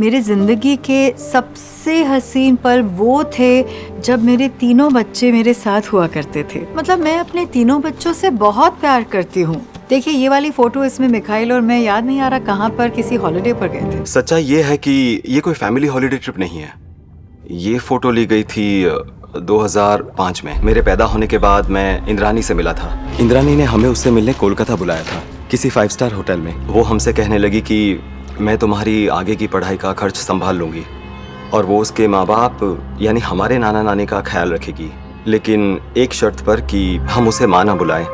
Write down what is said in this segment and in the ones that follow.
मेरे जिंदगी के सबसे हसीन पल वो थे जब मेरे तीनों बच्चे मेरे साथ हुआ करते थे। मतलब मैं अपने तीनों बच्चों से बहुत प्यार करती हूँ। देखिए ये वाली फोटो, इसमें मिखाइल और मैं, याद नहीं आ रहा कहाँ पर, किसी हॉलिडे पर गए थे। सच्चाई ये है कि ये कोई फैमिली हॉलिडे ट्रिप नहीं है। ये फोटो ली गई थी 2005 में। मेरे पैदा होने के बाद मैं इंद्रानी से मिला था। इंद्रानी ने हमें उससे मिलने कोलकाता बुलाया था, किसी 5 स्टार होटल में। वो हमसे कहने लगी कि मैं तुम्हारी आगे की पढ़ाई का खर्च संभाल लूंगी और वो उसके माँ बाप यानी हमारे नाना नानी का ख्याल रखेगी, लेकिन एक शर्त पर कि हम उसे माँ ना बुलाएं,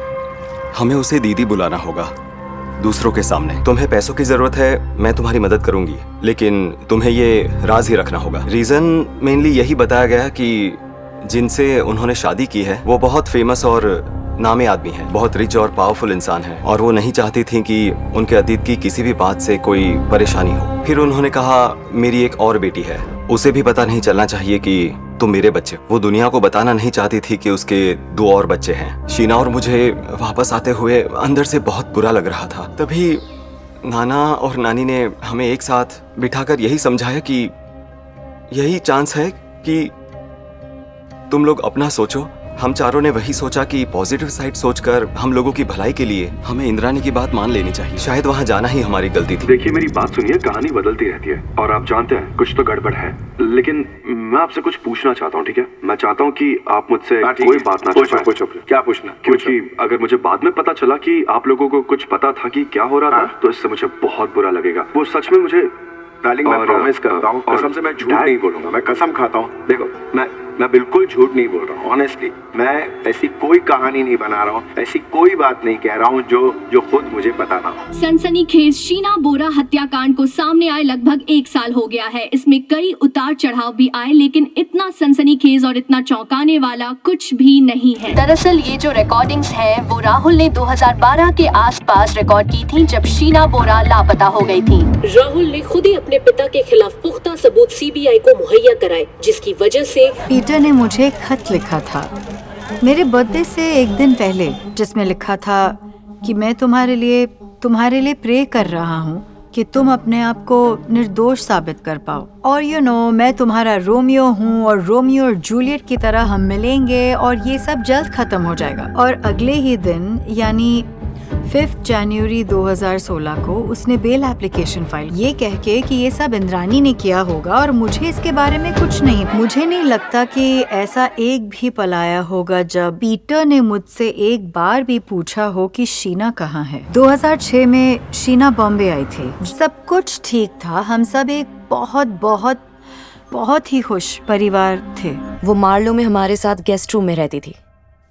हमें उसे दीदी बुलाना होगा दूसरों के सामने। तुम्हें पैसों की जरूरत है, मैं तुम्हारी मदद करूंगी, लेकिन तुम्हें ये राज ही रखना होगा। रीजन मेनली यही बताया गया कि जिनसे उन्होंने शादी की है वो बहुत फेमस और नामी आदमी है, बहुत रिच और पावरफुल इंसान है, और वो नहीं चाहती थी कि उनके अतीत की किसी भी बात से कोई परेशानी हो। फिर उन्होंने कहा मेरी एक और बेटी है, उसे भी पता नहीं चलना चाहिए कि तुम मेरे बच्चे। वो दुनिया को बताना नहीं चाहती थी कि उसके 2 और बच्चे हैं। शीना और मुझे वापस आते हुए अंदर से बहुत बुरा लग रहा था। तभी नाना और नानी ने हमें एक साथ बिठाकर यही समझाया कि यही चांस है कि तुम लोग अपना सोचो। हम चारों ने वही सोचा कि पॉजिटिव साइड सोचकर हम लोगों की भलाई के लिए हमें इंद्रानी की बात मान लेनी चाहिए। शायद वहाँ जाना ही हमारी गलती थी। देखिए मेरी बात सुनिए, कहानी बदलती रहती है और आप जानते हैं कुछ तो गड़बड़ है, लेकिन मैं आपसे कुछ पूछना चाहता हूँ, ठीक है? मैं चाहता हूँ कि आप मुझसे कोई बात ना छुपाएं। पूछो। क्या पूछना? क्योंकि अगर मुझे बाद में पता चला कि आप लोगों को कुछ पता था कि क्या हो रहा था, तो इससे मुझे बहुत बुरा लगेगा। वो सच में मुझे डार्लिंग, मैं प्रॉमिस करता हूँ, कसम से मैं झूठ नहीं बोलूंगा, मैं कसम खाता हूँ। देखो मैं बिल्कुल झूठ नहीं बोल रहा हूँ, ऑनेस्टली। मैं ऐसी कोई कहानी नहीं बना रहा हूँ, ऐसी कोई बात नहीं कह रहा हूँ जो खुद मुझे पता ना हो। सनसनीखेज शीना बोरा हत्याकांड को सामने आए लगभग 1 साल हो गया है। इसमें कई उतार चढ़ाव भी आए, लेकिन इतना सनसनीखेज और इतना चौंकाने वाला कुछ भी नहीं है। दरअसल ये जो रिकॉर्डिंग्स हैं वो राहुल ने 2012 के आसपास रिकॉर्ड की थी, जब शीना बोरा लापता हो गई थी। राहुल ने खुद ही अपने पिता के खिलाफ पुख्ता सबूत सीबीआई को मुहैया कराए, जिसकी वजह से पीटर ने मुझे एक खत लिखा था मेरे बर्थडे से एक दिन पहले, जिसमें लिखा था कि मैं तुम्हारे लिए प्रे कर रहा हूँ कि तुम अपने आप को निर्दोष साबित कर पाओ। और मैं तुम्हारा रोमियो हूँ और रोमियो और जूलियट की तरह हम मिलेंगे और ये सब जल्द खत्म हो जाएगा। और अगले ही दिन यानी 5 जनवरी 2016 को उसने बेल एप्लीकेशन फाइल, ये कह के कि ये सब इंद्रानी ने किया होगा और मुझे इसके बारे में कुछ नहीं। मुझे नहीं लगता कि ऐसा एक भी पल आया होगा जब पीटर ने मुझसे एक बार भी पूछा हो कि शीना कहाँ है। 2006 में शीना बॉम्बे आई थी, सब कुछ ठीक था, हम सब एक बहुत ही खुश परिवार थे। वो मार्लो में हमारे साथ गेस्ट रूम में रहती थी।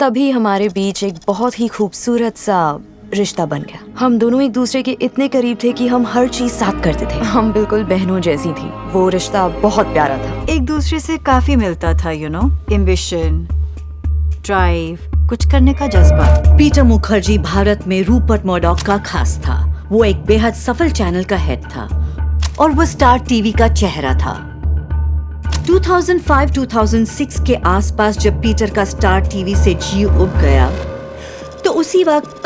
तभी हमारे बीच एक बहुत ही खूबसूरत सा रिश्ता बन गया। हम दोनों एक दूसरे के इतने करीब थे कि हम हर चीज साथ करते थे। हम बिल्कुल बहनों जैसी थी। वो रिश्ता बहुत प्यारा था, एक दूसरे से काफी मिलता था। एम्बिशन, ड्राइव, कुछ करने का जज्बा। पीटर मुखर्जी भारत में रूपर्ट मर्डॉक का खास था। वो एक बेहद सफल चैनल का हेड था और वो स्टार टीवी का चेहरा था। 2005-2006 के आसपास जब पीटर का स्टार टीवी से जी उब गया, तो उसी वक्त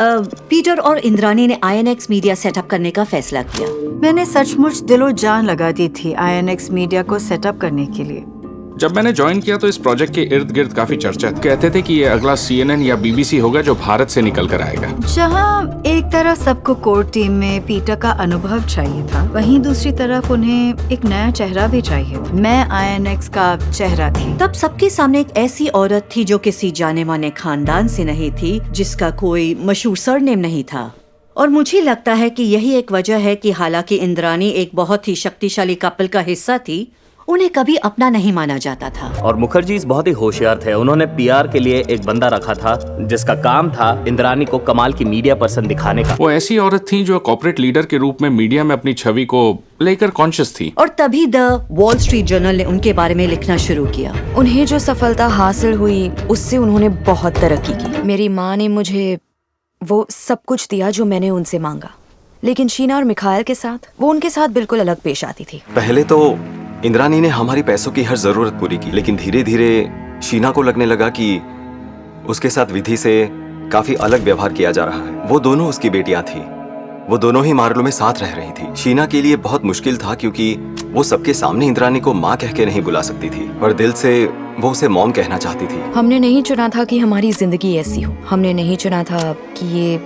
पीटर और इंद्रानी ने INX मीडिया सेटअप करने का फैसला किया। मैंने सचमुच दिलो जान लगा दी थी INX मीडिया को सेटअप करने के लिए। जब मैंने ज्वाइन किया तो इस प्रोजेक्ट के इर्द गिर्द काफी चर्चा थी। कहते थे कि ये अगला CNN या BBC होगा जो भारत से निकल कर आएगा। जहाँ एक तरफ सबको कोर टीम में पीटर का अनुभव चाहिए था, वहीं दूसरी तरफ उन्हें एक नया चेहरा भी चाहिए। मैं INX का चेहरा थी। तब सबके सामने एक ऐसी औरत थी जो किसी जाने माने खानदान से नहीं थी, जिसका कोई मशहूर सरनेम नहीं था। और मुझे लगता है कि यही एक वजह है कि हालांकि इंद्रानी एक बहुत ही शक्तिशाली कपल का हिस्सा थी, उन्हें कभी अपना नहीं माना जाता था। और मुखर्जी बहुत ही होशियार थे। उन्होंने PR के लिए एक बंदा रखा था जिसका काम था इंद्रानी को कमाल की मीडिया पर्सन दिखाने का। वो ऐसी औरत थी जो कॉर्पोरेट लीडर के रूप में मीडिया में अपनी छवि को लेकर कॉन्शियस थी। और तभी द वॉल स्ट्रीट जर्नल ने उनके बारे में लिखना शुरू किया। उन्हें जो सफलता हासिल हुई उससे उन्होंने बहुत तरक्की की। मेरी माँ ने मुझे वो सब कुछ दिया जो मैंने उनसे मांगा, लेकिन शीना और मिखाइल के साथ वो उनके साथ बिल्कुल अलग पेश आती थी। पहले तो इंद्रानी ने हमारी पैसों की हर जरूरत पूरी की, लेकिन धीरे धीरे शीना को लगने लगा कि उसके साथ विधि से काफी अलग व्यवहार किया जा रहा है। वो दोनों उसकी बेटियां थी वो दोनों ही मार्लो में साथ रह रही थी। शीना के लिए बहुत मुश्किल था क्योंकि वो सबके सामने इंद्रानी को माँ कह के नहीं बुला सकती थी, पर दिल से वो उसे मॉम कहना चाहती थी। हमने नहीं चुना था कि हमारी जिंदगी ऐसी हो, हमने नहीं चुना था कि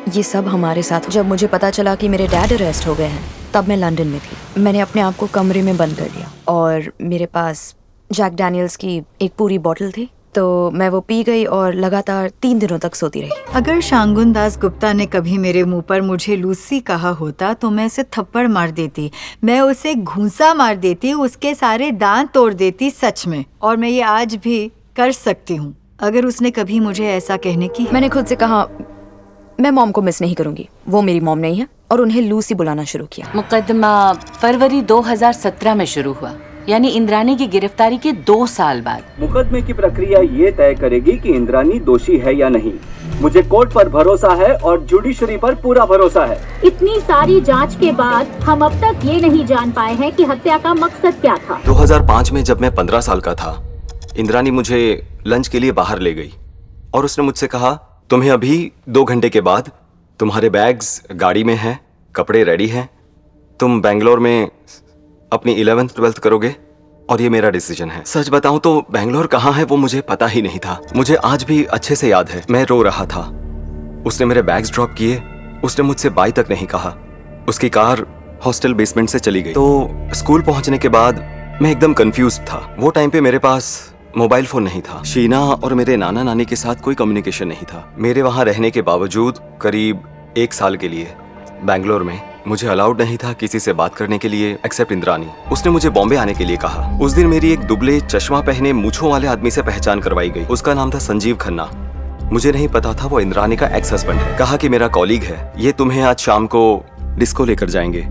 ये सब हमारे साथ। जब मुझे पता चला कि मेरे डैड अरेस्ट हो गए हैं, तब मैं लंदन में थी। मैंने अपने आप को कमरे में बंद कर लिया और मेरे पास जैक डैनियल्स की एक पूरी बोतल थी, तो मैं वो पी गई और लगातार 3 दिनों तक सोती रही। अगर शांगुन दास गुप्ता ने कभी मेरे मुंह पर मुझे लूसी कहा होता तो मैं उसे थप्पड़ मार देती, मैं उसे घूंसा मार देती, उसके सारे दांत तोड़ देती सच में। और मैं ये आज भी कर सकती हूँ अगर उसने कभी मुझे ऐसा कहने की। मैंने खुद से कहा मैं मॉम को मिस नहीं करूंगी, वो मेरी मॉम नहीं है, और उन्हें लूसी बुलाना शुरू किया। मुकदमा फरवरी 2017 में शुरू हुआ, यानी इंद्रानी की गिरफ्तारी के 2 साल बाद। मुकदमे की प्रक्रिया ये तय करेगी कि इंद्रानी दोषी है या नहीं। मुझे कोर्ट पर भरोसा है और जुडिशरी पर पूरा भरोसा है। इतनी सारी जांच के बाद हम अब तक ये नहीं जान पाए हैं कि हत्या का मकसद क्या था। 2005 में जब मैं 15 साल का था, इंद्रानी मुझे लंच के लिए बाहर ले गई और उसने मुझसे कहा, तुम्हें अभी 2 घंटे के बाद तुम्हारे बैग्स गाड़ी में हैं, कपड़े रेडी हैं, तुम बेंगलोर में अपनी 11th 12th करोगे और ये मेरा डिसीजन है। सच बताऊं तो बेंगलोर कहाँ है वो मुझे पता ही नहीं था। मुझे आज भी अच्छे से याद है, मैं रो रहा था। उसने मेरे बैग्स ड्रॉप किए, उसने मुझसे बाय तक नहीं कहा। उसकी कार हॉस्टल बेसमेंट से चली गई। तो स्कूल पहुंचने के बाद मैं एकदम कंफ्यूज था। वो टाइम पे मेरे पास मोबाइल फोन नहीं था। शीना और मेरे नाना नानी के साथ कोई कम्युनिकेशन नहीं था। मेरे वहां रहने के बावजूद करीब 1 साल के लिए बेंगलोर में मुझे अलाउड नहीं था किसी से बात करने के लिए एक्सेप्ट इंद्रानी। उसने मुझे बॉम्बे आने के लिए कहा। उस दिन मेरी एक दुबले चश्मा पहने मूंछों वाले आदमी से पहचान करवाई गई। उसका नाम था संजीव खन्ना। मुझे नहीं पता था वो इंद्रानी का एक्स हस्बैंड है। कहा कि मेरा कॉलीग है, ये तुम्हें आज शाम को डिस्को लेकर जाएंगे,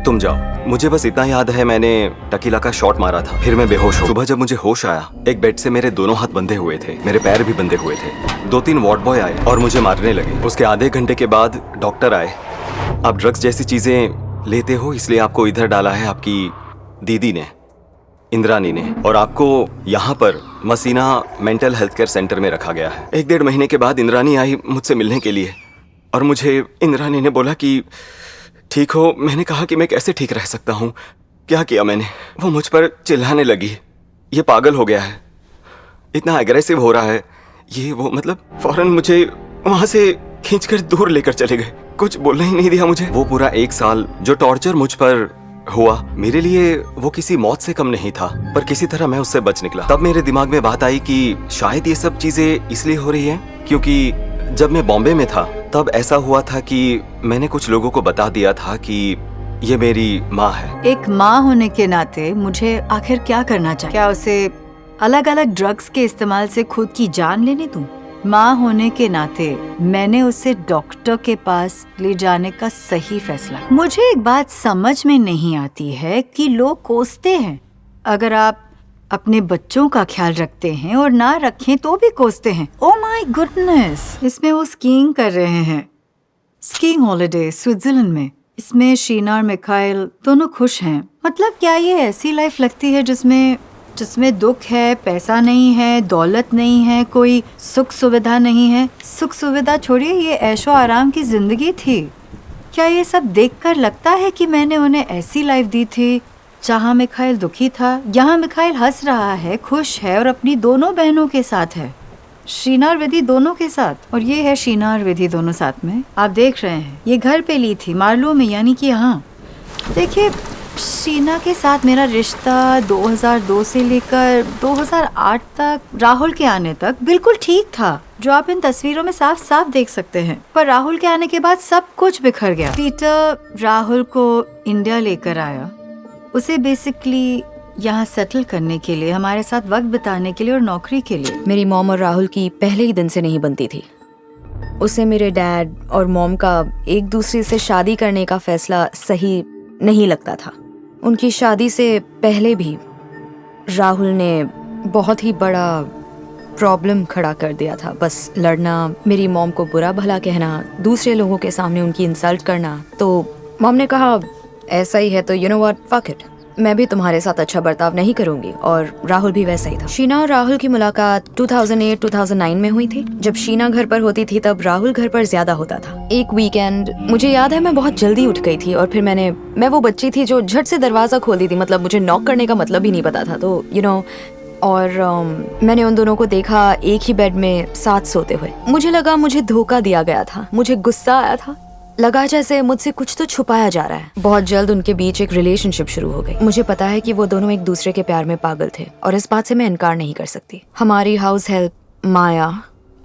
तुम जाओ। मुझे बस इतना याद है मैंने टकीला का शॉट मारा था, फिर मैं बेहोश हो। सुबह जब मुझे होश आया, एक बेड से मेरे दोनों हाथ बंधे हुए थे, मेरे पैर भी बंधे हुए थे। 2-3 वार्ड बॉय आए और मुझे मारने लगे। उसके आधे घंटे के बाद डॉक्टर आए। आप ड्रग्स जैसी चीजें लेते हो इसलिए आपको इधर डाला है आपकी दीदी ने, इंद्रानी ने, और आपको यहाँ पर मसीना मेंटल हेल्थ केयर सेंटर में रखा गया है। 1-1.5 महीने के बाद इंद्रानी आई मुझसे मिलने के लिए और मुझे इंद्रानी ने बोला कि ठीक हो। मैंने कहा कि मैं कैसे ठीक रह सकता हूँ, क्या किया मैंने। वो मुझ पर चिल्लाने लगी, ये पागल हो गया है, इतना एग्रेसिव हो रहा है, ये वो, मतलब फौरन मुझे वहां से खींचकर दूर लेकर चले गए। कुछ बोलना ही नहीं दिया मुझे। वो पूरा 1 साल जो टॉर्चर मुझ पर हुआ, मेरे लिए वो किसी मौत से कम नहीं था, पर किसी तरह मैं उससे बच निकला। तब मेरे दिमाग में बात आई कि शायद ये सब चीजें इसलिए हो रही हैं क्योंकि जब मैं बॉम्बे में था तब ऐसा हुआ था कि मैंने कुछ लोगों को बता दिया था कि ये मेरी माँ है। एक माँ होने के नाते मुझे आखिर क्या करना चाहिए? क्या उसे अलग अलग ड्रग्स के इस्तेमाल से खुद की जान लेने दूं? माँ होने के नाते मैंने उसे डॉक्टर के पास ले जाने का सही फैसला। मुझे एक बात समझ में नहीं आती है कि लोग कोसते हैं। अगर आप अपने बच्चों का ख्याल रखते हैं और ना रखें तो भी कोसते हैं। ओह माय गुडनेस, इसमें वो स्कीइंग कर रहे हैं, स्कीइंग हॉलिडे स्विट्जरलैंड में। इसमें शीना और मिखाइल दोनों खुश हैं। मतलब क्या ये ऐसी लाइफ लगती है जिसमें दुख है, पैसा नहीं है, दौलत नहीं है, कोई सुख सुविधा नहीं है। सुख सुविधा छोड़िए, ये ऐशो आराम की जिंदगी थी। क्या ये सब देखकर लगता है कि मैंने उन्हें ऐसी लाइफ दी थी जहाँ मिखाइल दुखी था? यहाँ मिखाइल हंस रहा है, खुश है और अपनी दोनों बहनों के साथ है, शीना और विधि दोनों के साथ। और ये है शीना और विधि दोनों साथ में। आप देख रहे हैं, ये घर पे ली थी मार्लो में, यानी कि यहाँ। देखिए, शीना के साथ मेरा रिश्ता 2002 से लेकर 2008 तक, राहुल के आने तक बिल्कुल ठीक था, जो आप इन तस्वीरों में साफ साफ देख सकते हैं। पर राहुल के आने के बाद सब कुछ बिखर गया। पीटर राहुल को इंडिया लेकर आया, उसे बेसिकली यहाँ सेटल करने के लिए, हमारे साथ वक्त बिताने के लिए और नौकरी के लिए। मेरी मॉम और राहुल की पहले ही दिन से नहीं बनती थी। उसे मेरे डैड और मॉम का एक दूसरे से शादी करने का फैसला सही नहीं लगता था। उनकी शादी से पहले भी राहुल ने बहुत ही बड़ा प्रॉब्लम खड़ा कर दिया था। बस लड़ना, मेरी मॉम को बुरा भला कहना, दूसरे लोगों के सामने उनकी इंसल्ट करना। तो मॉम ने कहा ऐसा ही है तो you know what, fuck it, मैं भी तुम्हारे साथ अच्छा बर्ताव नहीं करूंगी, और राहुल भी वैसा ही था। शीना और राहुल की मुलाकात 2008-2009 में हुई थी। जब शीना घर पर होती थी तब राहुल घर पर ज्यादा होता था। एक वीकेंड मुझे याद है मैं बहुत जल्दी उठ गई थी, और फिर मैं वो बच्ची थी जो झट से दरवाजा खोल दी थी, मतलब मुझे नॉक करने का मतलब ही नहीं पता था, तो और मैंने उन दोनों को देखा एक ही बेड में साथ सोते हुए। मुझे लगा मुझे धोखा दिया गया था, मुझे गुस्सा आया था, लगा जैसे मुझसे कुछ तो छुपाया जा रहा है। बहुत जल्द उनके बीच एक रिलेशनशिप शुरू हो गई। मुझे पता है कि वो दोनों एक दूसरे के प्यार में पागल थे, और इस बात से मैं इनकार नहीं कर सकती। हमारी हाउस हेल्प माया,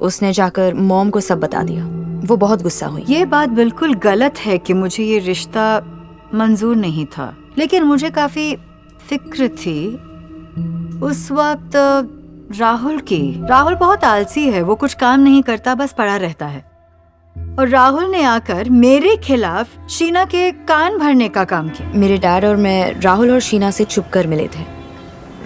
उसने जाकर मॉम को सब बता दिया। वो बहुत गुस्सा हुई। ये बात बिल्कुल गलत है कि मुझे ये रिश्ता मंजूर नहीं था, लेकिन मुझे काफी फिक्र थी उस वक्त राहुल बहुत आलसी है, वो कुछ काम नहीं करता, बस पड़ा रहता है। और राहुल ने आकर मेरे खिलाफ शीना के कान भरने का काम किया। मेरे डैड और मैं राहुल और शीना से छुप कर मिले थे।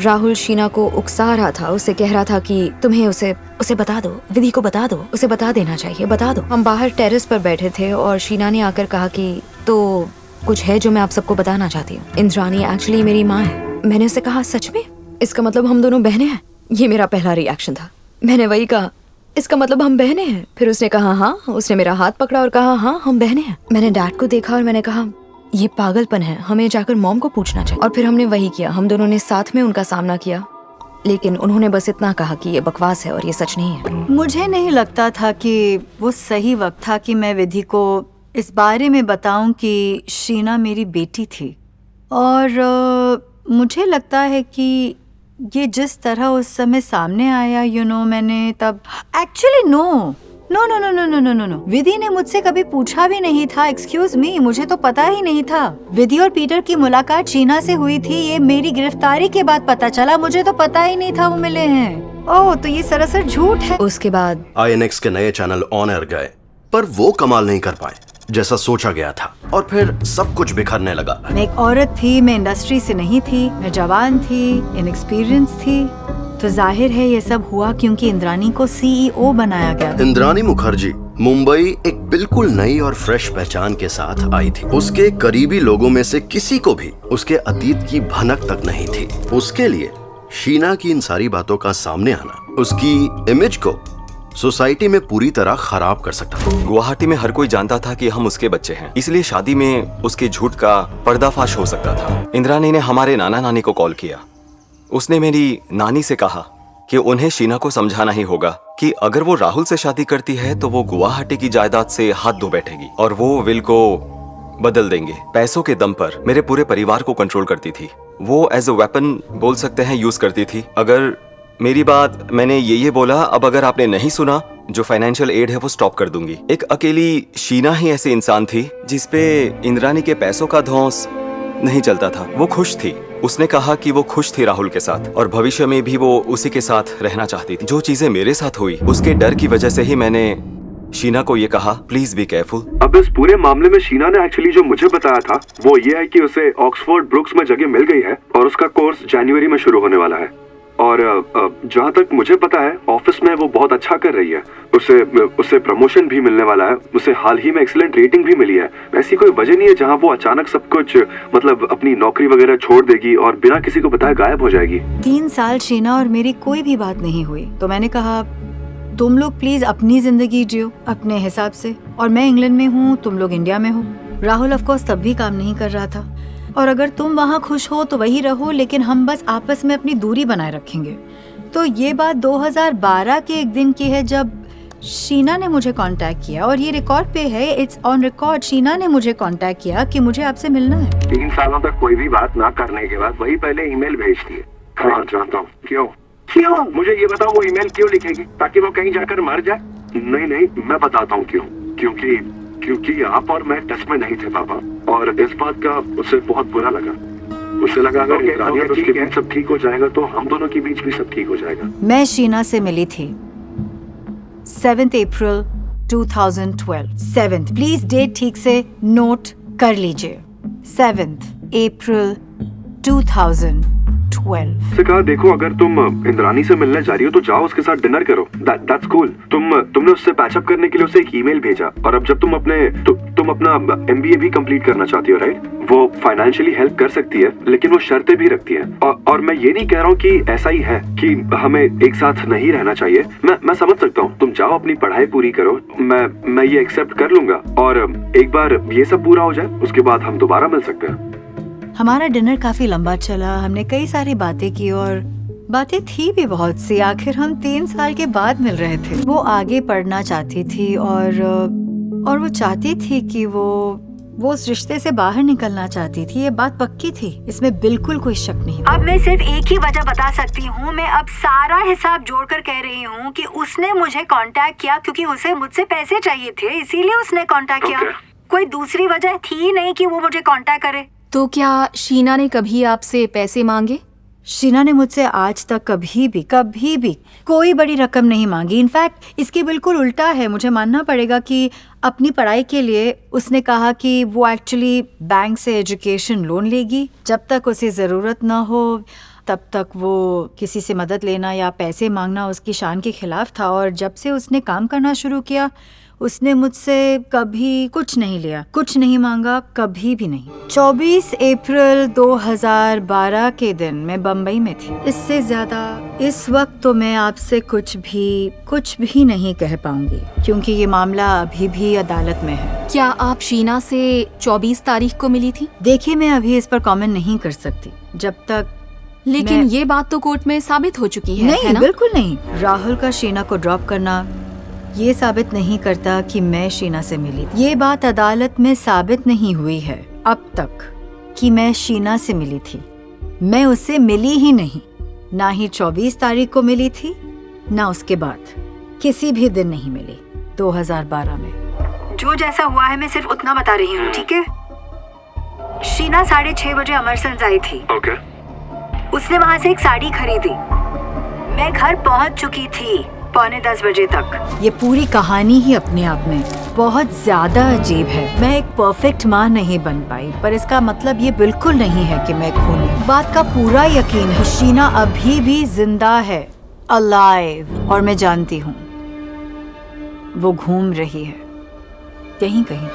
राहुल शीना को उकसा रहा था, उसे कह रहा था कि तुम्हें उसे बता दो, विधि को बता दो, उसे बता देना चाहिए, बता दो। हम बाहर टेरेस पर बैठे थे और शीना ने आकर कहा कि तो कुछ है जो मैं आप सबको बताना चाहती हूँ। इंद्रानी एक्चुअली मेरी माँ है। मैंने उसे कहा सच में? इसका मतलब हम दोनों बहनें हैं? ये मेरा पहला रिएक्शन था। मैंने वही कहा, इसका मतलब हम बहनें हैं? फिर उसने कहा हाँ। उसने मेरा हाथ पकड़ा और कहा हाँ हम बहनें हैं। मैंने डैड को देखा और मैंने कहा ये पागलपन है, हमें जाकर मॉम को पूछना चाहिए। और फिर हमने वही किया, हम दोनों ने साथ में उनका सामना किया, लेकिन उन्होंने बस इतना कहा कि ये बकवास है और ये सच नहीं है। मुझे नहीं लगता था कि वो सही वक्त था कि मैं विधि को इस बारे में बताऊं कि शीना मेरी बेटी थी। और मुझे लगता है कि ये जिस तरह उस समय सामने आया मैंने तब एक्चुअली नो विधि ने मुझसे कभी पूछा भी नहीं था। एक्सक्यूज मी, मुझे तो पता ही नहीं था। विधि और पीटर की मुलाकात शीना से हुई थी, ये मेरी गिरफ्तारी के बाद पता चला। मुझे तो पता ही नहीं था वो मिले हैं। ओह, तो ये सरासर झूठ है। उसके बाद INX के नए चैनल ऑन एयर गए, पर वो कमाल नहीं कर पाए जैसा सोचा गया था, और फिर सब कुछ बिखरने लगा। मैं एक औरत थी, मैं इंडस्ट्री से नहीं थी, मैं जवान थी, इनएक्सपीरियंस थी, तो जाहिर है ये सब हुआ क्योंकि इंद्रानी को CEO बनाया गया। इंद्रानी मुखर्जी मुंबई एक बिल्कुल नई और फ्रेश पहचान के साथ आई थी। उसके करीबी लोगों में से किसी को भी उसके अतीत की भनक तक नहीं थी। उसके लिए शीना की इन सारी बातों का सामने आना उसकी इमेज को सोसाइटी में पूरी तरह खराब कर सकता था। गुवाहाटी में हर कोई जानता था कि हम उसके बच्चे हैं, इसलिए शादी में उसके झूठ का पर्दाफाश हो सकता था। इंद्रानी ने हमारे नाना नानी को कॉल किया। उसने मेरी नानी से कहा कि उन्हें शीना को समझाना ही होगा कि अगर वो राहुल से शादी करती है तो वो गुवाहाटी की जायदाद से हाथ धो बैठेगी और वो विल को बदल देंगे। पैसों के दम पर मेरे पूरे परिवार को कंट्रोल करती थी। वो एज अ वेपन बोल सकते हैं यूज करती थी। अगर मेरी बात मैंने ये बोला, अब अगर आपने नहीं सुना, जो फाइनेंशियल एड है वो स्टॉप कर दूंगी। एक अकेली शीना ही ऐसे इंसान थी जिसपे इंद्रानी के पैसों का धौंस नहीं चलता था। वो खुश थी। उसने कहा कि वो खुश थी राहुल के साथ और भविष्य में भी वो उसी के साथ रहना चाहती थी। जो चीजें मेरे साथ हुई उसके डर की वजह से ही मैंने शीना को ये कहा, प्लीज बी केयरफुल। अब इस पूरे मामले में शीना ने एक्चुअली जो मुझे बताया था वो ये है कि उसे ऑक्सफोर्ड ब्रुक्स में जगह मिल गई है और उसका कोर्स जनवरी में शुरू होने वाला है। और जहाँ तक मुझे पता है ऑफिस में वो बहुत अच्छा कर रही है। उसे प्रमोशन भी मिलने वाला है। उसे हाल ही में एक्सीलेंट रेटिंग भी मिली है। ऐसी कोई वजह नहीं है जहाँ वो अचानक सब कुछ मतलब अपनी नौकरी वगैरह छोड़ देगी और बिना किसी को बताए गायब हो जाएगी। 3 साल शीना और मेरी कोई भी बात नहीं हुई, तो मैंने कहा तुम लोग प्लीज अपनी जिंदगी जियो अपने हिसाब से, और मैं इंग्लैंड में हूँ, तुम लोग इंडिया में हो। राहुल ऑफ कोर्स तब भी काम नहीं कर रहा था, और अगर तुम वहाँ खुश हो तो वही रहो, लेकिन हम बस आपस में अपनी दूरी बनाए रखेंगे। तो ये बात 2012 के एक दिन की है जब शीना ने मुझे कांटेक्ट किया, और ये रिकॉर्ड पे है, इट्स ऑन रिकॉर्ड। शीना ने मुझे कांटेक्ट किया कि मुझे आपसे मिलना है। 3 सालों तक कोई भी बात ना करने के बाद वही पहले ईमेल भेजती है। हाँ जानता हूँ। क्यों मुझे ये बताओ, वो ईमेल क्यों लिखेगी? ताकि वो कहीं जाकर मर जाए? नहीं मैं बताता हूँ क्यों। क्योंकि आप और मैं टच में नहीं थे पापा, और इस बात का उसे बहुत बुरा लगा। उसे लगा अगर इंद्रानी और उसके बीच सब ठीक हो जाएगा तो हम दोनों के बीच भी सब ठीक हो जाएगा। मैं शीना से मिली थी 7 अप्रैल 2012। 7th, प्लीज डेट ठीक से नोट कर लीजिए। 7 अप्रैल 2012। 12। से कहा देखो अगर तुम इंद्रानी से मिलने जा रही हो तो जाओ उसके साथ डिनर करो। That's cool. तुमने उससे पैचअप करने के लिए उसे एक ईमेल भेजा और अब जब तुम अपना MBA भी कंप्लीट करना चाहती हो, राइट? वो फाइनेंशियली हेल्प कर सकती है लेकिन वो शर्तें भी रखती है। और मैं ये नहीं कह रहा हूँ कि ऐसा ही है कि हमें एक साथ नहीं रहना चाहिए। मैं समझ सकता हूँ, तुम जाओ अपनी पढ़ाई पूरी करो, मैं ये एक्सेप्ट कर लूंगा और एक बार ये सब पूरा हो जाए उसके बाद हम दोबारा मिल सकते हैं। हमारा डिनर काफी लंबा चला, हमने कई सारी बातें की और बातें थी भी बहुत सी। आखिर हम 3 साल के बाद मिल रहे थे। वो आगे पढ़ना चाहती थी और वो चाहती थी कि वो उस रिश्ते से बाहर निकलना चाहती थी। ये बात पक्की थी, इसमें बिल्कुल कोई शक नहीं। अब मैं सिर्फ एक ही वजह बता सकती हूँ। मैं अब सारा हिसाब जोड़कर कह रही हूँ कि उसने मुझे कांटेक्ट किया क्योंकि उसे मुझसे पैसे चाहिए थे, इसीलिए उसने कांटेक्ट किया। कोई दूसरी वजह थी नहीं कि वो मुझे कांटेक्ट करे। तो क्या शीना ने कभी आपसे पैसे मांगे? शीना ने मुझसे आज तक कभी भी कोई बड़ी रकम नहीं मांगी। इनफैक्ट इसके बिल्कुल उल्टा है। मुझे मानना पड़ेगा कि अपनी पढ़ाई के लिए उसने कहा कि वो एक्चुअली बैंक से एजुकेशन लोन लेगी। जब तक उसे ज़रूरत ना हो तब तक वो किसी से मदद लेना या पैसे मांगना उसकी शान के खिलाफ था। और जब से उसने काम करना शुरू किया उसने मुझसे कभी कुछ नहीं लिया, कुछ नहीं मांगा, कभी भी नहीं। 24 अप्रैल 2012 के दिन मैं बम्बई में थी। इससे ज्यादा इस वक्त तो मैं आपसे कुछ भी नहीं कह पाऊंगी क्योंकि ये मामला अभी भी अदालत में है। क्या आप शीना से 24 तारीख को मिली थी? देखिए मैं अभी इस पर कमेंट नहीं कर सकती जब तक। लेकिन ये बात तो कोर्ट में साबित हो चुकी है। नहीं, बिल्कुल नहीं। राहुल का शीना को ड्रॉप करना ये साबित नहीं करता कि मैं शीना से मिली। ये बात अदालत में साबित नहीं हुई है अब तक कि मैं शीना से मिली थी। मैं उससे मिली ही नहीं, ना ही 24 तारीख को मिली थी, ना उसके बाद किसी भी दिन नहीं मिली 2012 में। जो जैसा हुआ है मैं सिर्फ उतना बता रही हूँ, ठीक है? शीना 6:30 बजे अमरसंस आई थी। उसने वहाँ से एक साड़ी खरीदी। मैं घर पहुँच चुकी थी 9:45 बजे तक। ये पूरी कहानी ही अपने आप में बहुत ज्यादा अजीब है। मैं एक परफेक्ट माँ नहीं बन पाई, पर इसका मतलब ये बिल्कुल नहीं है कि मैं खूनी। बात का पूरा यकीन है शीना अभी भी जिंदा है, अलाइव। और मैं जानती हूँ वो घूम रही है कहीं कहीं।